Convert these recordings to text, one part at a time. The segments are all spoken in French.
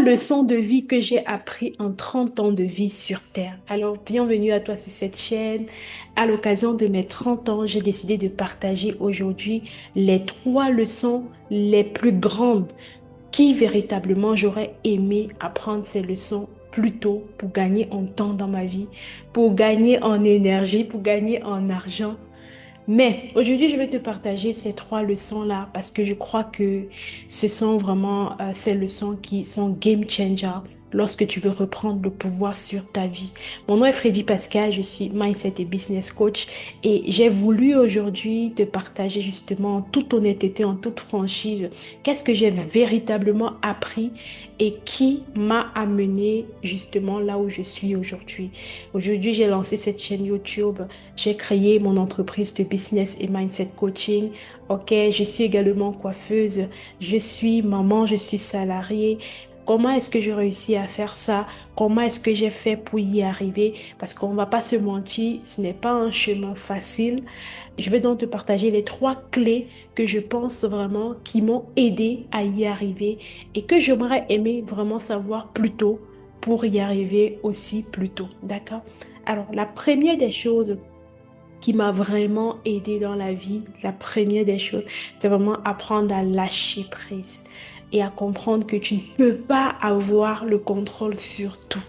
leçons de vie que j'ai appris en 30 ans de vie sur Terre. Alors, bienvenue à toi sur cette chaîne. À l'occasion de mes 30 ans, j'ai décidé de partager aujourd'hui les 3 leçons les plus grandes qui véritablement j'aurais aimé apprendre ces leçons plus tôt pour gagner en temps dans ma vie, pour gagner en énergie, pour gagner en argent. Mais aujourd'hui, je vais te partager ces 3 leçons-là parce que je crois que ce sont vraiment ces leçons qui sont game changer lorsque tu veux reprendre le pouvoir sur ta vie. Mon nom est Freddy Pascal, je suis mindset et business coach et j'ai voulu aujourd'hui te partager justement en toute honnêteté, en toute franchise, qu'est-ce que j'ai véritablement appris et qui m'a amené justement là où je suis aujourd'hui. Aujourd'hui, j'ai lancé cette chaîne YouTube, j'ai créé mon entreprise de business et mindset coaching. Ok, je suis également coiffeuse, je suis maman, je suis salariée. Comment est-ce que j'ai réussi à faire ça? Comment est-ce que j'ai fait pour y arriver? Parce qu'on ne va pas se mentir, ce n'est pas un chemin facile. Je vais donc te partager les 3 clés que je pense vraiment qui m'ont aidé à y arriver et que j'aimerais aimer vraiment savoir plus tôt pour y arriver aussi plus tôt. D'accord? Alors, la première des choses qui m'a vraiment aidé dans la vie, la première des choses, c'est vraiment apprendre à lâcher prise et à comprendre que tu ne peux pas avoir le contrôle sur tout.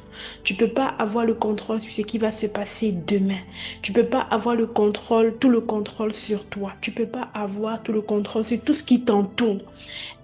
Tu ne peux pas avoir le contrôle sur ce qui va se passer demain. Tu ne peux pas avoir le contrôle, tout le contrôle sur toi. Tu ne peux pas avoir tout le contrôle sur tout ce qui t'entoure.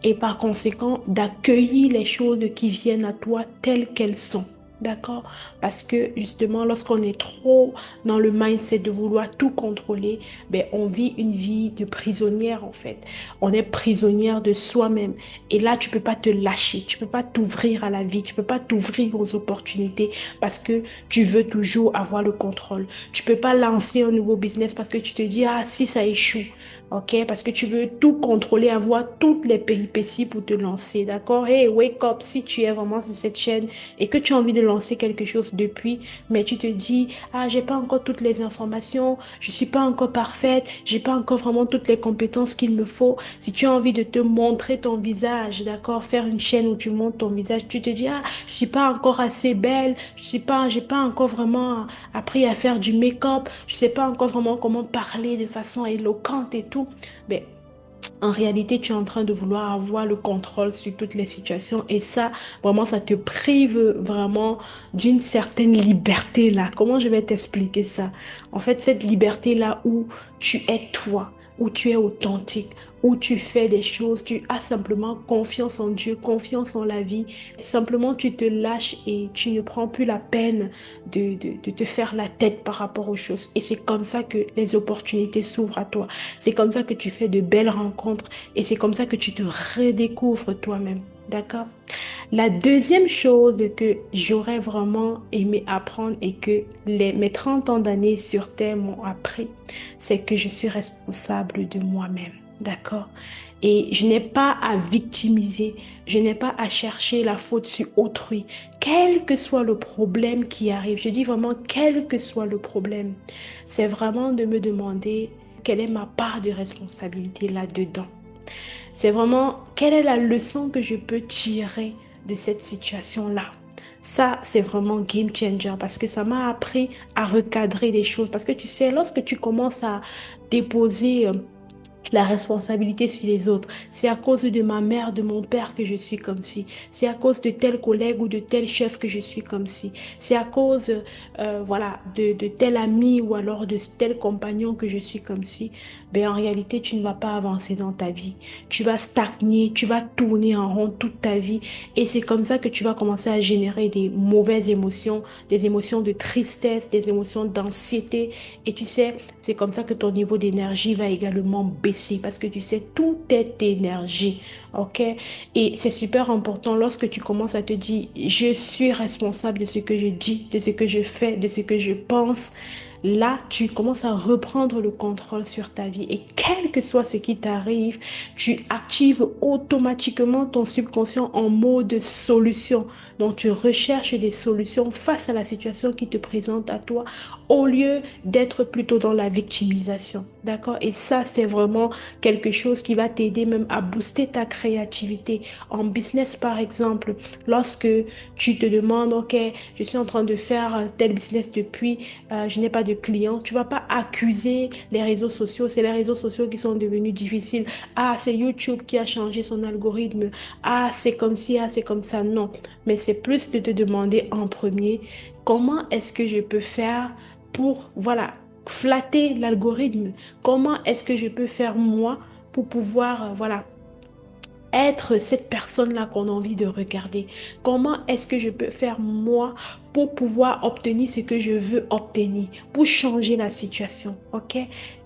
Et par conséquent, d'accueillir les choses qui viennent à toi telles qu'elles sont. D'accord? Parce que justement, lorsqu'on est trop dans le mindset de vouloir tout contrôler, ben, on vit une vie de prisonnière en fait. On est prisonnière de soi-même. Et là, tu peux pas te lâcher, tu peux pas t'ouvrir à la vie, tu peux pas t'ouvrir aux opportunités parce que tu veux toujours avoir le contrôle. Tu peux pas lancer un nouveau business parce que tu te dis, ah, si ça échoue, ok? Parce que tu veux tout contrôler, avoir toutes les péripéties pour te lancer, d'accord? Hey, wake up si tu es vraiment sur cette chaîne et que tu as envie de lancer quelque chose depuis, mais tu te dis, ah, j'ai pas encore toutes les informations, je suis pas encore parfaite, j'ai pas encore vraiment toutes les compétences qu'il me faut. Si tu as envie de te montrer ton visage, d'accord? Faire une chaîne où tu montres ton visage, tu te dis, ah, je suis pas encore assez belle, j'ai pas encore vraiment appris à faire du make-up, je sais pas encore vraiment comment parler de façon éloquente et tout. Mais en réalité, tu es en train de vouloir avoir le contrôle sur toutes les situations et ça, vraiment, ça te prive vraiment d'une certaine liberté là. Comment je vais t'expliquer ça? En fait, cette liberté là où tu es toi, où tu es authentique, où tu fais des choses, tu as simplement confiance en Dieu, confiance en la vie. Simplement, tu te lâches et tu ne prends plus la peine de te faire la tête par rapport aux choses. Et c'est comme ça que les opportunités s'ouvrent à toi. C'est comme ça que tu fais de belles rencontres et c'est comme ça que tu te redécouvres toi-même. D'accord? La deuxième chose que j'aurais vraiment aimé apprendre et que mes 30 ans d'années sur Terre m'ont appris, c'est que je suis responsable de moi-même. D'accord? Et je n'ai pas à victimiser, je n'ai pas à chercher la faute sur autrui, quel que soit le problème qui arrive. Je dis vraiment quel que soit le problème. C'est vraiment de me demander quelle est ma part de responsabilité là-dedans. C'est vraiment quelle est la leçon que je peux tirer de cette situation-là. Ça, c'est vraiment game changer parce que ça m'a appris à recadrer les choses. Parce que tu sais, lorsque tu commences à déposer la responsabilité sur les autres. C'est à cause de ma mère, de mon père que je suis comme ci. C'est à cause de tel collègue ou de tel chef que je suis comme ci. C'est à cause voilà, de tel ami ou alors de tel compagnon que je suis comme ci. Ben, en réalité, tu ne vas pas avancer dans ta vie. Tu vas stagner, tu vas tourner en rond toute ta vie. Et c'est comme ça que tu vas commencer à générer des mauvaises émotions, des émotions de tristesse, des émotions d'anxiété. Et tu sais, c'est comme ça que ton niveau d'énergie va également baisser parce que tu sais, tout est énergie. OK? Et c'est super important lorsque tu commences à te dire, je suis responsable de ce que je dis, de ce que je fais, de ce que je pense. Là, tu commences à reprendre le contrôle sur ta vie et quel que soit ce qui t'arrive, tu actives automatiquement ton subconscient en mode solution. Donc, tu recherches des solutions face à la situation qui te présente à toi au lieu d'être plutôt dans la victimisation. D'accord? Et ça, c'est vraiment quelque chose qui va t'aider même à booster ta créativité. En business, par exemple, lorsque tu te demandes, OK, je suis en train de faire tel business depuis, je n'ai pas de clients, tu vas pas accuser les réseaux sociaux. C'est les réseaux sociaux qui sont devenus difficiles. Ah, c'est YouTube qui a changé son algorithme. Ah, c'est comme ci, ah, c'est comme ça. Non. Mais c'est plus de te demander en premier, comment est-ce que je peux faire pour, voilà, flatter l'algorithme. Comment est-ce que je peux faire moi pour pouvoir, voilà, être cette personne-là qu'on a envie de regarder? Comment est-ce que je peux faire moi pour pouvoir obtenir ce que je veux obtenir, pour changer la situation, ok?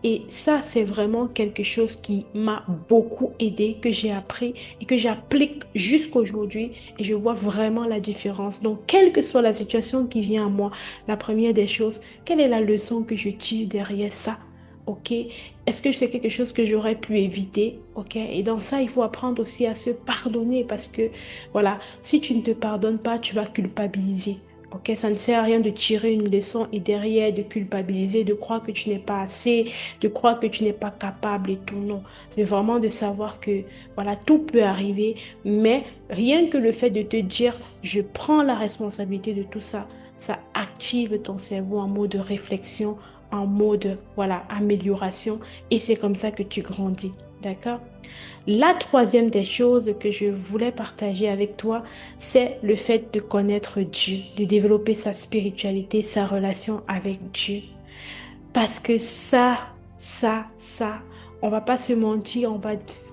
Et ça, c'est vraiment quelque chose qui m'a beaucoup aidé, que j'ai appris et que j'applique jusqu'aujourd'hui et je vois vraiment la différence. Donc, quelle que soit la situation qui vient à moi, la première des choses, quelle est la leçon que je tire derrière ça? Ok, est-ce que c'est quelque chose que j'aurais pu éviter? Ok, et dans ça, il faut apprendre aussi à se pardonner parce que, voilà, si tu ne te pardonnes pas, tu vas culpabiliser. Ok, ça ne sert à rien de tirer une leçon et derrière de culpabiliser, de croire que tu n'es pas assez, de croire que tu n'es pas capable et tout. Non, c'est vraiment de savoir que, voilà, tout peut arriver, mais rien que le fait de te dire, je prends la responsabilité de tout ça, ça active ton cerveau en mode réflexion, en mode, voilà, amélioration. Et c'est comme ça que tu grandis. D'accord? La troisième des choses que je voulais partager avec toi, c'est le fait de connaître Dieu, de développer sa spiritualité, sa relation avec Dieu. Parce que ça, on va pas se mentir,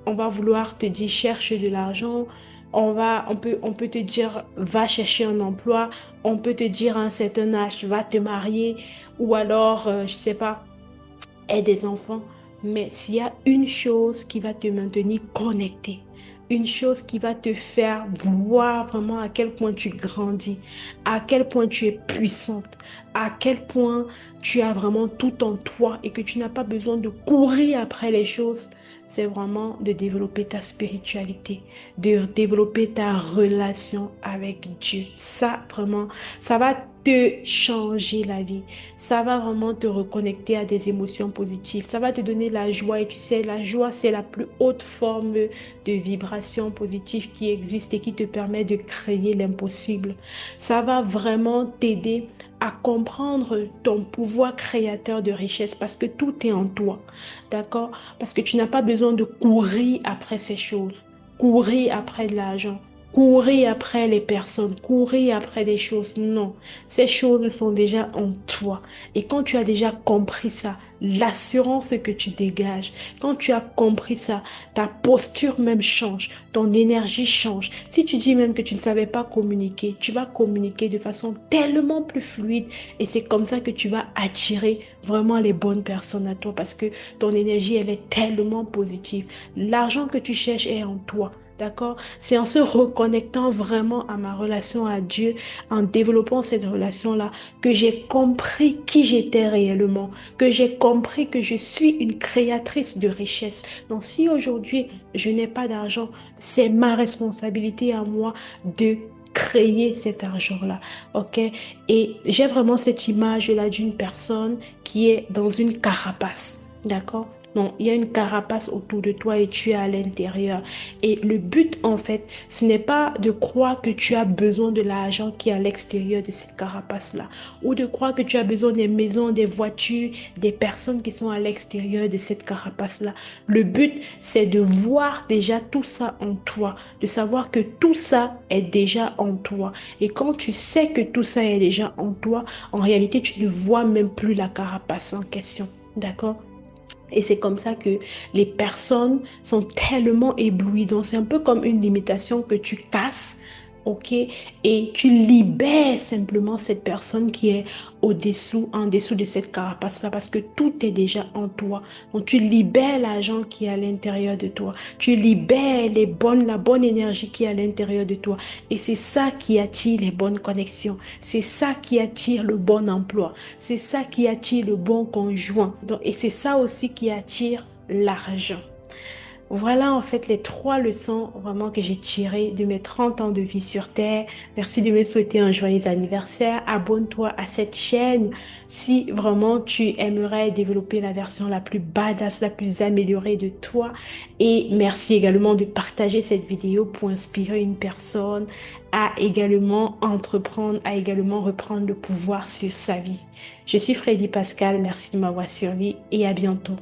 on va vouloir te dire cherche de l'argent, on peut te dire va chercher un emploi, on peut te dire à un certain âge va te marier, ou alors, je sais pas, aie des enfants. Mais s'il y a une chose qui va te maintenir connecté, une chose qui va te faire voir vraiment à quel point tu grandis, à quel point tu es puissante, à quel point tu as vraiment tout en toi et que tu n'as pas besoin de courir après les choses, c'est vraiment de développer ta spiritualité, de développer ta relation avec Dieu. Ça, vraiment, ça va te changer la vie. Ça va vraiment te reconnecter à des émotions positives. Ça va te donner la joie. Et tu sais, la joie, c'est la plus haute forme de vibration positive qui existe et qui te permet de créer l'impossible. Ça va vraiment t'aider à comprendre ton pouvoir créateur de richesse parce que tout est en toi. D'accord? Parce que tu n'as pas besoin de courir après ces choses, courir après de l'argent, courir après les personnes, courir après des choses. Non, ces choses sont déjà en toi. Et quand tu as déjà compris ça, l'assurance que tu dégages, quand tu as compris ça, ta posture même change, ton énergie change. Si tu dis même que tu ne savais pas communiquer, tu vas communiquer de façon tellement plus fluide et c'est comme ça que tu vas attirer vraiment les bonnes personnes à toi parce que ton énergie, elle est tellement positive. L'argent que tu cherches est en toi. D'accord? C'est en se reconnectant vraiment à ma relation à Dieu, en développant cette relation-là, que j'ai compris qui j'étais réellement, que j'ai compris que je suis une créatrice de richesse. Donc, si aujourd'hui, je n'ai pas d'argent, c'est ma responsabilité à moi de créer cet argent-là. OK? Et j'ai vraiment cette image-là d'une personne qui est dans une carapace. D'accord? Non, il y a une carapace autour de toi et tu es à l'intérieur. Et le but, en fait, ce n'est pas de croire que tu as besoin de l'argent qui est à l'extérieur de cette carapace-là, ou de croire que tu as besoin des maisons, des voitures, des personnes qui sont à l'extérieur de cette carapace-là. Le but, c'est de voir déjà tout ça en toi, de savoir que tout ça est déjà en toi. Et quand tu sais que tout ça est déjà en toi, en réalité, tu ne vois même plus la carapace en question. D'accord? Et c'est comme ça que les personnes sont tellement éblouies. Donc, c'est un peu comme une limitation que tu casses, ok? Et tu libères simplement cette personne qui est au-dessous, en dessous de cette carapace-là, parce que tout est déjà en toi. Donc, tu libères l'argent qui est à l'intérieur de toi. Tu libères la bonne énergie qui est à l'intérieur de toi. Et c'est ça qui attire les bonnes connexions. C'est ça qui attire le bon emploi. C'est ça qui attire le bon conjoint. Donc, et c'est ça aussi qui attire l'argent. Voilà en fait les trois leçons vraiment que j'ai tirées de mes 30 ans de vie sur Terre. Merci de me souhaiter un joyeux anniversaire. Abonne-toi à cette chaîne si vraiment tu aimerais développer la version la plus badass, la plus améliorée de toi. Et merci également de partager cette vidéo pour inspirer une personne à également entreprendre, à également reprendre le pouvoir sur sa vie. Je suis Freddy Pascal, merci de m'avoir suivi et à bientôt.